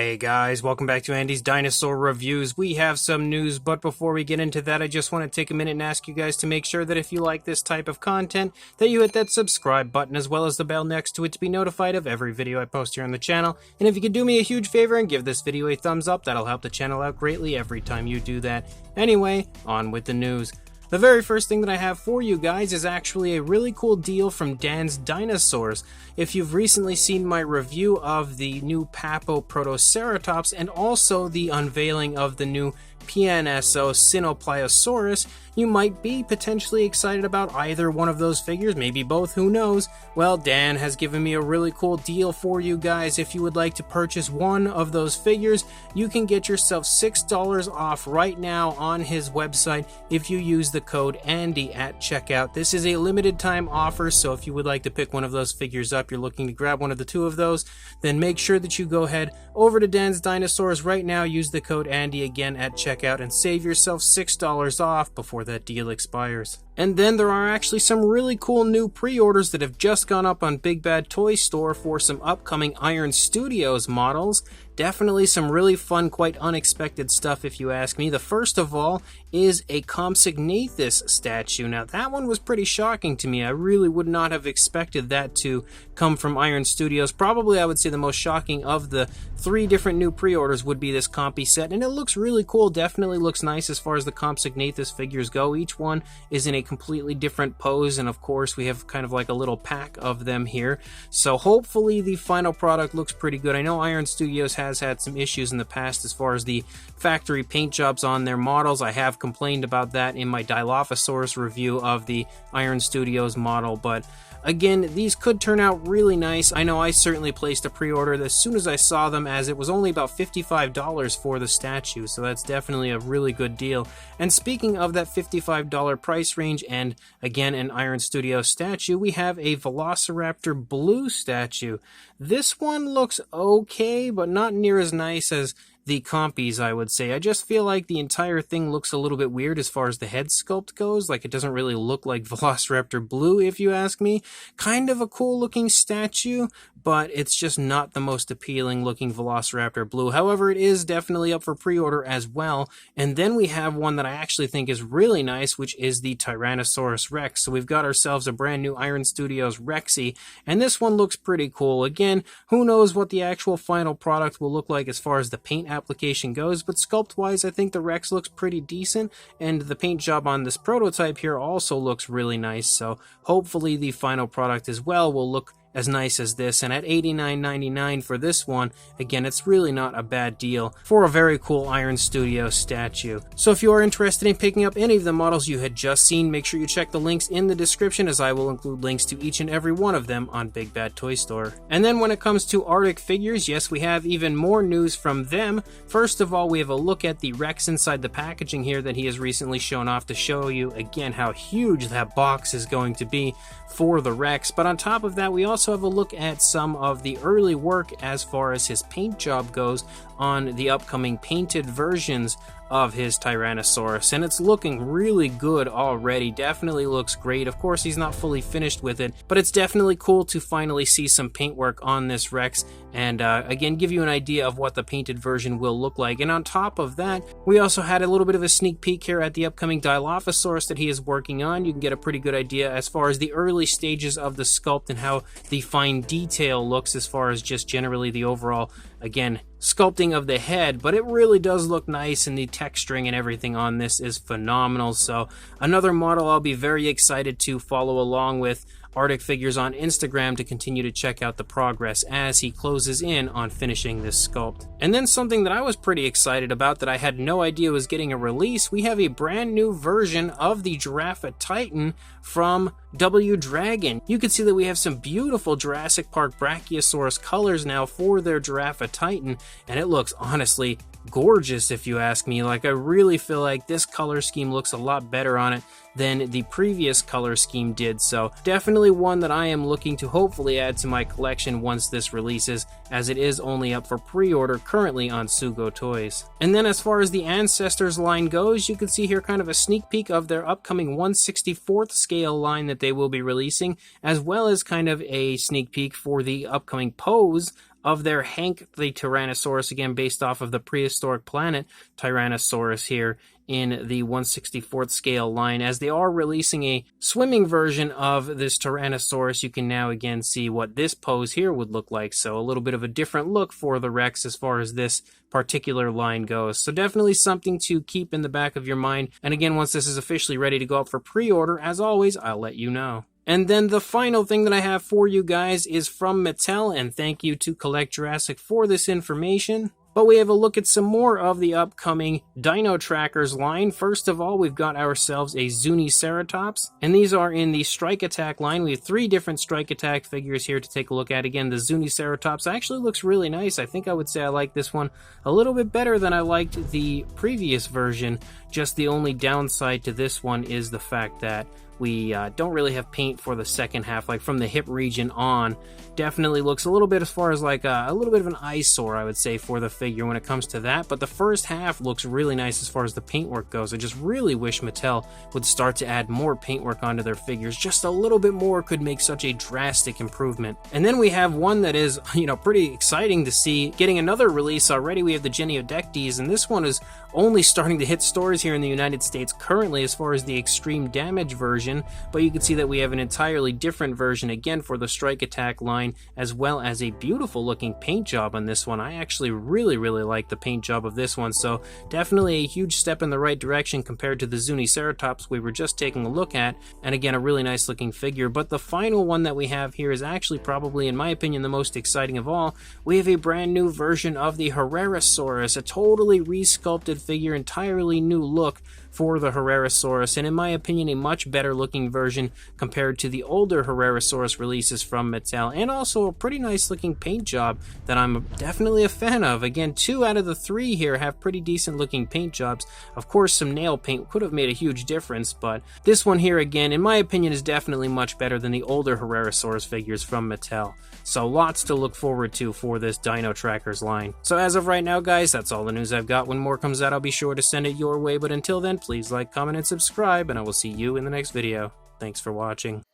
Hey guys, welcome back to Andy's Dinosaur Reviews. We have some news, but before we get into that, I just want to take a minute and ask you guys to make sure that if you like this type of content, that you hit that subscribe button as well as the bell next to it to be notified of every video I post here on the channel. And if you could do me a huge favor and give this video a thumbs up, that'll help the channel out greatly every time you do that. Anyway, on with the news. The very first thing that I have for you guys is actually a really cool deal from Dan's Dinosaurs. If you've recently seen my review of the new Papo Protoceratops and also the unveiling of the new PNSO Cynopliosaurus, you might be potentially excited about either one of those figures, maybe both, who knows. Well, Dan has given me a really cool deal for you guys. If you would like to purchase one of those figures, you can get yourself $6 off right now on his website if you use the code ANDY at checkout. This is a limited time offer, so if you would like to pick one of those figures up, you're looking to grab one of the two of those, then make sure that you go ahead over to Dan's Dinosaurs right now, use the code ANDY again at checkout, and save yourself $6 off before that deal expires. And then there are actually some really cool new pre-orders that have just gone up on Big Bad Toy Store for some upcoming Iron Studios models. Definitely some really fun, quite unexpected stuff if you ask me. The first of all is a Compsognathus statue. Now that one was pretty shocking to me. I really would not have expected that to come from Iron Studios. Probably I would say the most shocking of the three different new pre-orders would be this Compy set, and it looks really cool. Definitely looks nice as far as the Compsognathus figures go. Each one is in a completely different pose, and of course we have kind of like a little pack of them here. So hopefully the final product looks pretty good. I know Iron Studios has had some issues in the past as far as the factory paint jobs on their models. I have complained about that in my Dilophosaurus review of the Iron Studios model, but again, these could turn out really nice. I know I certainly placed a pre-order as soon as I saw them, as it was only about $55 for the statue, so that's definitely a really good deal. And speaking of that $55 price range, and again an Iron Studios statue, we have a Velociraptor blue statue. This one looks okay, but not near as nice as the Compies, I would say. I just feel like the entire thing looks a little bit weird as far as the head sculpt goes. Like, it doesn't really look like Velociraptor blue, if you ask me. Kind of a cool looking statue, but it's just not the most appealing looking Velociraptor blue. However, it is definitely up for pre-order as well. And then we have one that I actually think is really nice, which is the Tyrannosaurus Rex. So we've got ourselves a brand new Iron Studios Rexy, and this one looks pretty cool. Again, who knows what the actual final product will look like as far as the paint application goes, but sculpt-wise, I think the Rex looks pretty decent, and the paint job on this prototype here also looks really nice, so hopefully the final product as well will look as nice as this. And at $89.99 for this one, again, it's really not a bad deal for a very cool Iron Studios statue. So if you are interested in picking up any of the models you had just seen, make sure you check the links in the description, as I will include links to each and every one of them on Big Bad Toy Store. And then when it comes to Artic Figures, yes, we have even more news from them. First of all, we have a look at the Rex inside the packaging here that he has recently shown off to show you again how huge that box is going to be for the Rex. But on top of that, we also have a look at some of the early work as far as his paint job goes on the upcoming painted versions of his Tyrannosaurus, and it's looking really good already. Definitely looks great. Of course, he's not fully finished with it, but it's definitely cool to finally see some paintwork on this Rex, and again, give you an idea of what the painted version will look like. And on top of that, we also had a little bit of a sneak peek here at the upcoming Dilophosaurus that he is working on. You can get a pretty good idea as far as the early stages of the sculpt and how the fine detail looks as far as just generally the overall, again, sculpting of the head, but it really does look nice, and the texturing and everything on this is phenomenal. So another model I'll be very excited to follow along with Artic Figures on Instagram to continue to check out the progress as he closes in on finishing this sculpt. And then something that I was pretty excited about that I had no idea was getting a release, we have a brand new version of the Giraffe Titan from W Dragon. You can see that we have some beautiful Jurassic Park Brachiosaurus colors now for their Giraffe Titan, and it looks honestly gorgeous if you ask me. Like, I really feel like this color scheme looks a lot better on it than the previous color scheme did, so definitely one that I am looking to hopefully add to my collection once this releases, as it is only up for pre-order currently on Sugo Toys. And then as far as the Ancestors line goes, you can see here kind of a sneak peek of their upcoming 1/64th scale line that they will be releasing, as well as kind of a sneak peek for the upcoming pose of their Hank the Tyrannosaurus, again based off of the prehistoric planet Tyrannosaurus here in the 1/64th scale line. As they are releasing a swimming version of this Tyrannosaurus, you can now again see what this pose here would look like. So a little bit of a different look for the Rex as far as this particular line goes. So definitely something to keep in the back of your mind. And again, once this is officially ready to go up for pre-order, as always, I'll let you know. And then the final thing that I have for you guys is from Mattel, and thank you to Collect Jurassic for this information. But we have a look at some more of the upcoming Dino Trackers line. First of all, we've got ourselves a Zuniceratops, and these are in the Strike Attack line. We have 3 different Strike Attack figures here to take a look at. Again, the Zuniceratops actually looks really nice. I think I would say I like this one a little bit better than I liked the previous version. Just the only downside to this one is the fact that we don't really have paint for the second half, like from the hip region on. Definitely looks a little bit as far as like a little bit of an eyesore, I would say, for the figure when it comes to that. But the first half looks really nice as far as the paintwork goes. I just really wish Mattel would start to add more paintwork onto their figures. Just a little bit more could make such a drastic improvement. And then we have one that is, pretty exciting to see getting another release already. We have the Geniodectes, and this one is only starting to hit stores here in the United States currently as far as the extreme damage version, but you can see that we have an entirely different version again for the Strike Attack line, as well as a beautiful looking paint job on this one. I actually really like the paint job of this one, so definitely a huge step in the right direction compared to the Zuniceratops we were just taking a look at, and again a really nice looking figure. But the final one that we have here is actually probably, in my opinion, the most exciting of all. We have a brand new version of the Herrerasaurus, a totally resculpted figure, entirely new look for the Herrerasaurus, and in my opinion a much better looking version compared to the older Herrerasaurus releases from Mattel, and also a pretty nice looking paint job that I'm definitely a fan of. Again, 2 out of the 3 here have pretty decent looking paint jobs. Of course, some nail paint could have made a huge difference, but this one here again, in my opinion, is definitely much better than the older Herrerasaurus figures from Mattel. So lots to look forward to for this Dino Trackers line. So as of right now, guys, that's all the news I've got. When more comes out, I'll be sure to send it your way, but until then, please like, comment, and subscribe, and I will see you in the next video. Thanks for watching.